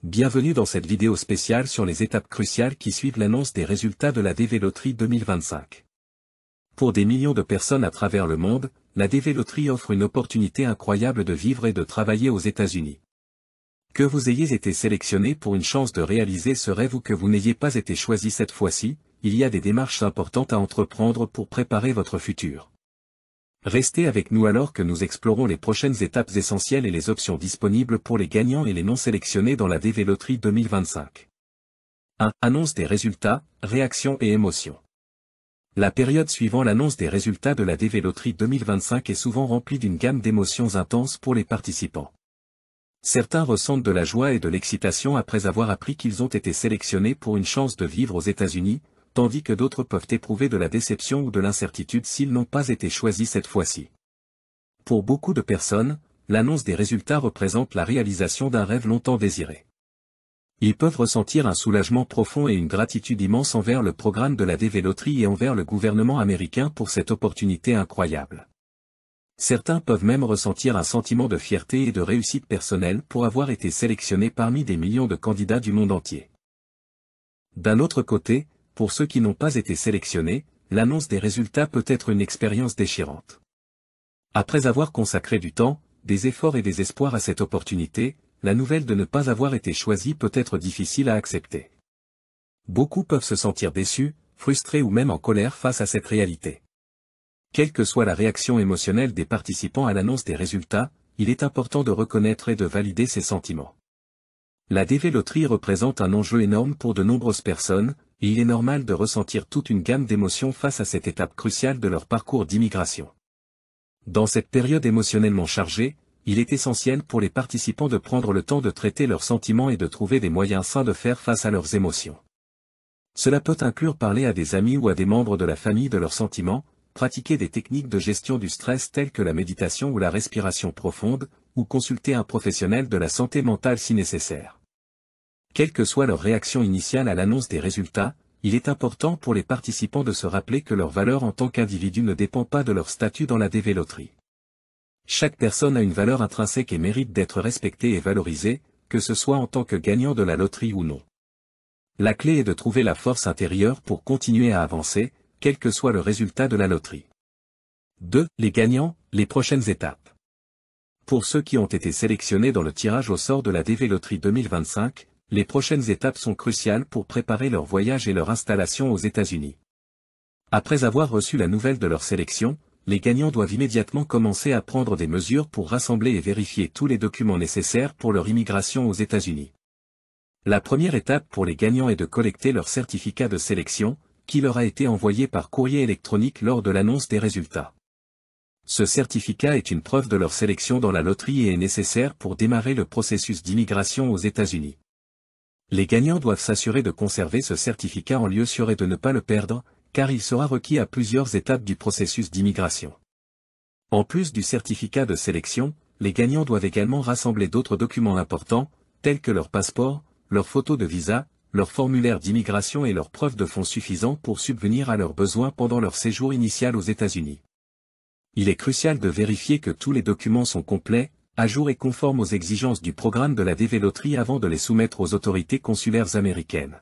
Bienvenue dans cette vidéo spéciale sur les étapes cruciales qui suivent l'annonce des résultats de la DV Loterie 2025. Pour des millions de personnes à travers le monde, la DV Loterie offre une opportunité incroyable de vivre et de travailler aux États-Unis. Que vous ayez été sélectionné pour une chance de réaliser ce rêve ou que vous n'ayez pas été choisi cette fois-ci, il y a des démarches importantes à entreprendre pour préparer votre futur. Restez avec nous alors que nous explorons les prochaines étapes essentielles et les options disponibles pour les gagnants et les non sélectionnés dans la DV Loterie 2025. 1. Annonce des résultats, réactions et émotions. La période suivant l'annonce des résultats de la DV Loterie 2025 est souvent remplie d'une gamme d'émotions intenses pour les participants. Certains ressentent de la joie et de l'excitation après avoir appris qu'ils ont été sélectionnés pour une chance de vivre aux États-Unis, tandis que d'autres peuvent éprouver de la déception ou de l'incertitude s'ils n'ont pas été choisis cette fois-ci. Pour beaucoup de personnes, l'annonce des résultats représente la réalisation d'un rêve longtemps désiré. Ils peuvent ressentir un soulagement profond et une gratitude immense envers le programme de la DV Loterie et envers le gouvernement américain pour cette opportunité incroyable. Certains peuvent même ressentir un sentiment de fierté et de réussite personnelle pour avoir été sélectionnés parmi des millions de candidats du monde entier. D'un autre côté, pour ceux qui n'ont pas été sélectionnés, l'annonce des résultats peut être une expérience déchirante. Après avoir consacré du temps, des efforts et des espoirs à cette opportunité, la nouvelle de ne pas avoir été choisi peut être difficile à accepter. Beaucoup peuvent se sentir déçus, frustrés ou même en colère face à cette réalité. Quelle que soit la réaction émotionnelle des participants à l'annonce des résultats, il est important de reconnaître et de valider ces sentiments. La DV Loterie représente un enjeu énorme pour de nombreuses personnes, et il est normal de ressentir toute une gamme d'émotions face à cette étape cruciale de leur parcours d'immigration. Dans cette période émotionnellement chargée, il est essentiel pour les participants de prendre le temps de traiter leurs sentiments et de trouver des moyens sains de faire face à leurs émotions. Cela peut inclure parler à des amis ou à des membres de la famille de leurs sentiments, pratiquer des techniques de gestion du stress telles que la méditation ou la respiration profonde, ou consulter un professionnel de la santé mentale si nécessaire. Quelle que soit leur réaction initiale à l'annonce des résultats, il est important pour les participants de se rappeler que leur valeur en tant qu'individu ne dépend pas de leur statut dans la DV Loterie. Chaque personne a une valeur intrinsèque et mérite d'être respectée et valorisée, que ce soit en tant que gagnant de la loterie ou non. La clé est de trouver la force intérieure pour continuer à avancer, quel que soit le résultat de la loterie. 2. Les gagnants, les prochaines étapes. Pour ceux qui ont été sélectionnés dans le tirage au sort de la DV Loterie 2025, les prochaines étapes sont cruciales pour préparer leur voyage et leur installation aux États-Unis. Après avoir reçu la nouvelle de leur sélection, les gagnants doivent immédiatement commencer à prendre des mesures pour rassembler et vérifier tous les documents nécessaires pour leur immigration aux États-Unis. La première étape pour les gagnants est de collecter leur certificat de sélection, qui leur a été envoyé par courrier électronique lors de l'annonce des résultats. Ce certificat est une preuve de leur sélection dans la loterie et est nécessaire pour démarrer le processus d'immigration aux États-Unis. Les gagnants doivent s'assurer de conserver ce certificat en lieu sûr et de ne pas le perdre, car il sera requis à plusieurs étapes du processus d'immigration. En plus du certificat de sélection, les gagnants doivent également rassembler d'autres documents importants, tels que leur passeport, leur photo de visa, leur formulaire d'immigration et leurs preuves de fonds suffisants pour subvenir à leurs besoins pendant leur séjour initial aux États-Unis. Il est crucial de vérifier que tous les documents sont complets, à jour et conformes aux exigences du programme de la DV Loterie avant de les soumettre aux autorités consulaires américaines.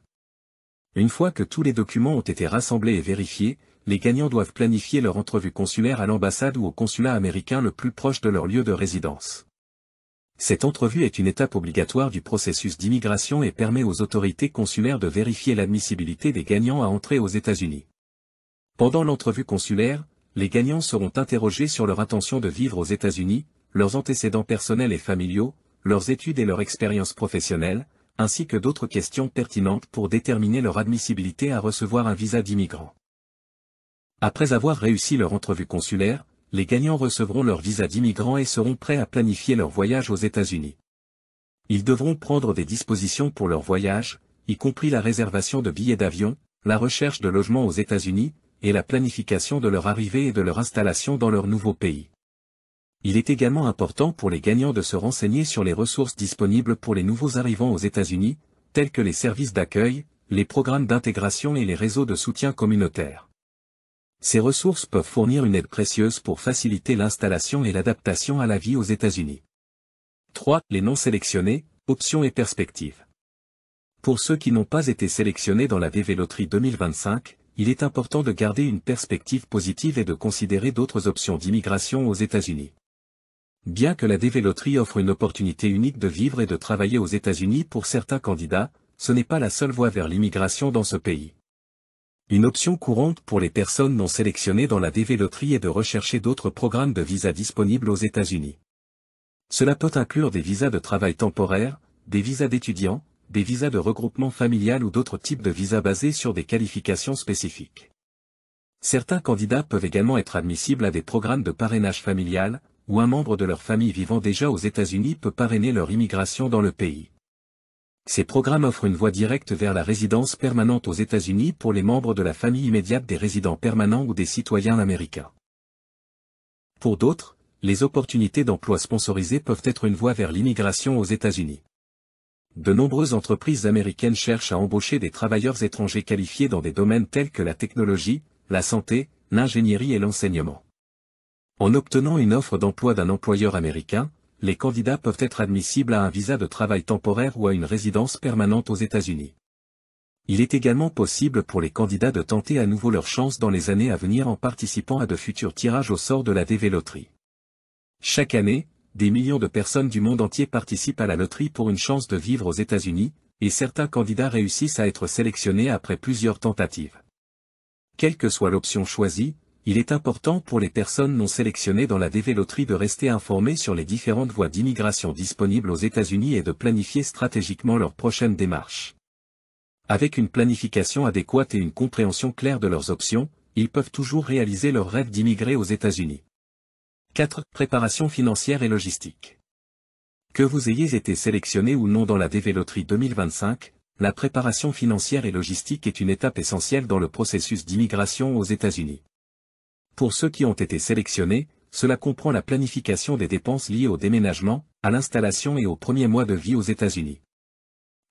Une fois que tous les documents ont été rassemblés et vérifiés, les gagnants doivent planifier leur entrevue consulaire à l'ambassade ou au consulat américain le plus proche de leur lieu de résidence. Cette entrevue est une étape obligatoire du processus d'immigration et permet aux autorités consulaires de vérifier l'admissibilité des gagnants à entrer aux États-Unis. Pendant l'entrevue consulaire, les gagnants seront interrogés sur leur intention de vivre aux États-Unis, leurs antécédents personnels et familiaux, leurs études et leur expérience professionnelle, ainsi que d'autres questions pertinentes pour déterminer leur admissibilité à recevoir un visa d'immigrant. Après avoir réussi leur entrevue consulaire, les gagnants recevront leur visa d'immigrant et seront prêts à planifier leur voyage aux États-Unis. Ils devront prendre des dispositions pour leur voyage, y compris la réservation de billets d'avion, la recherche de logement aux États-Unis, et la planification de leur arrivée et de leur installation dans leur nouveau pays. Il est également important pour les gagnants de se renseigner sur les ressources disponibles pour les nouveaux arrivants aux États-Unis, tels que les services d'accueil, les programmes d'intégration et les réseaux de soutien communautaire. Ces ressources peuvent fournir une aide précieuse pour faciliter l'installation et l'adaptation à la vie aux États-Unis. 3. Les non sélectionnés, options et perspectives. Pour ceux qui n'ont pas été sélectionnés dans la DV Loterie 2025, il est important de garder une perspective positive et de considérer d'autres options d'immigration aux États-Unis. Bien que la DV Loterie offre une opportunité unique de vivre et de travailler aux États-Unis pour certains candidats, ce n'est pas la seule voie vers l'immigration dans ce pays. Une option courante pour les personnes non sélectionnées dans la DV Loterie est de rechercher d'autres programmes de visa disponibles aux États-Unis. Cela peut inclure des visas de travail temporaire, des visas d'étudiants, des visas de regroupement familial ou d'autres types de visas basés sur des qualifications spécifiques. Certains candidats peuvent également être admissibles à des programmes de parrainage familial, où un membre de leur famille vivant déjà aux États-Unis peut parrainer leur immigration dans le pays. Ces programmes offrent une voie directe vers la résidence permanente aux États-Unis pour les membres de la famille immédiate des résidents permanents ou des citoyens américains. Pour d'autres, les opportunités d'emploi sponsorisées peuvent être une voie vers l'immigration aux États-Unis. De nombreuses entreprises américaines cherchent à embaucher des travailleurs étrangers qualifiés dans des domaines tels que la technologie, la santé, l'ingénierie et l'enseignement. En obtenant une offre d'emploi d'un employeur américain, les candidats peuvent être admissibles à un visa de travail temporaire ou à une résidence permanente aux États-Unis. Il est également possible pour les candidats de tenter à nouveau leur chance dans les années à venir en participant à de futurs tirages au sort de la DV Loterie. Chaque année, des millions de personnes du monde entier participent à la loterie pour une chance de vivre aux États-Unis, et certains candidats réussissent à être sélectionnés après plusieurs tentatives. Quelle que soit l'option choisie, il est important pour les personnes non sélectionnées dans la DV Loterie de rester informées sur les différentes voies d'immigration disponibles aux États-Unis et de planifier stratégiquement leur prochaine démarche. Avec une planification adéquate et une compréhension claire de leurs options, ils peuvent toujours réaliser leur rêve d'immigrer aux États-Unis. 4. Préparation financière et logistique. Que vous ayez été sélectionné ou non dans la DV Loterie 2025, la préparation financière et logistique est une étape essentielle dans le processus d'immigration aux États-Unis. Pour ceux qui ont été sélectionnés, cela comprend la planification des dépenses liées au déménagement, à l'installation et aux premiers mois de vie aux États-Unis.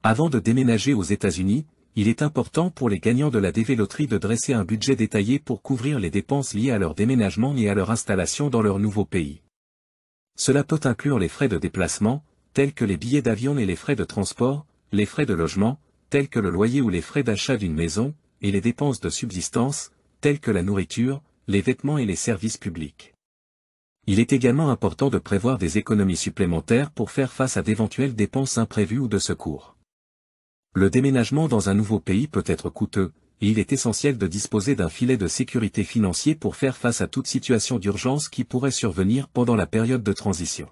Avant de déménager aux États-Unis, il est important pour les gagnants de la DV Loterie de dresser un budget détaillé pour couvrir les dépenses liées à leur déménagement et à leur installation dans leur nouveau pays. Cela peut inclure les frais de déplacement, tels que les billets d'avion et les frais de transport, les frais de logement, tels que le loyer ou les frais d'achat d'une maison, et les dépenses de subsistance, telles que la nourriture, les vêtements et les services publics. Il est également important de prévoir des économies supplémentaires pour faire face à d'éventuelles dépenses imprévues ou de secours. Le déménagement dans un nouveau pays peut être coûteux, et il est essentiel de disposer d'un filet de sécurité financier pour faire face à toute situation d'urgence qui pourrait survenir pendant la période de transition.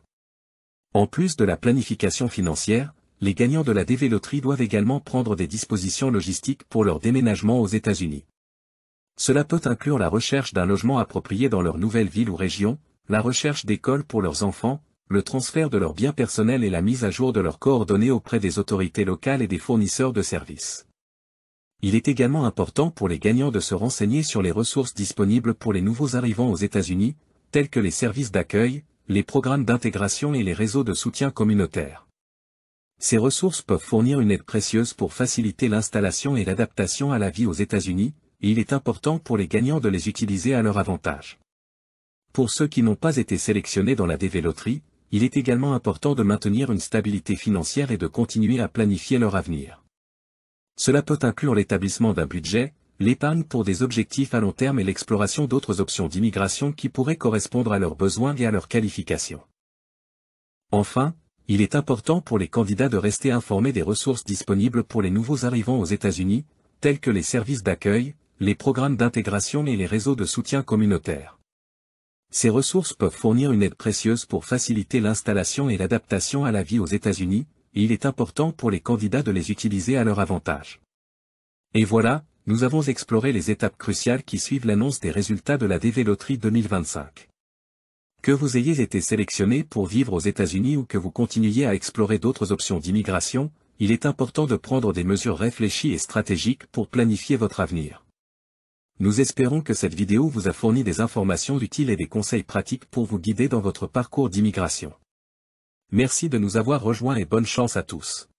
En plus de la planification financière, les gagnants de la DV Loterie doivent également prendre des dispositions logistiques pour leur déménagement aux États-Unis. Cela peut inclure la recherche d'un logement approprié dans leur nouvelle ville ou région, la recherche d'écoles pour leurs enfants, le transfert de leurs biens personnels et la mise à jour de leurs coordonnées auprès des autorités locales et des fournisseurs de services. Il est également important pour les gagnants de se renseigner sur les ressources disponibles pour les nouveaux arrivants aux États-Unis, tels que les services d'accueil, les programmes d'intégration et les réseaux de soutien communautaire. Ces ressources peuvent fournir une aide précieuse pour faciliter l'installation et l'adaptation à la vie aux États-Unis, et il est important pour les gagnants de les utiliser à leur avantage. Pour ceux qui n'ont pas été sélectionnés dans la DV Loterie, il est également important de maintenir une stabilité financière et de continuer à planifier leur avenir. Cela peut inclure l'établissement d'un budget, l'épargne pour des objectifs à long terme et l'exploration d'autres options d'immigration qui pourraient correspondre à leurs besoins et à leurs qualifications. Enfin, il est important pour les candidats de rester informés des ressources disponibles pour les nouveaux arrivants aux États-Unis, tels que les services d'accueil, les programmes d'intégration et les réseaux de soutien communautaire. Ces ressources peuvent fournir une aide précieuse pour faciliter l'installation et l'adaptation à la vie aux États-Unis, et il est important pour les candidats de les utiliser à leur avantage. Et voilà, nous avons exploré les étapes cruciales qui suivent l'annonce des résultats de la DV Loterie 2025. Que vous ayez été sélectionné pour vivre aux États-Unis ou que vous continuiez à explorer d'autres options d'immigration, il est important de prendre des mesures réfléchies et stratégiques pour planifier votre avenir. Nous espérons que cette vidéo vous a fourni des informations utiles et des conseils pratiques pour vous guider dans votre parcours d'immigration. Merci de nous avoir rejoints et bonne chance à tous.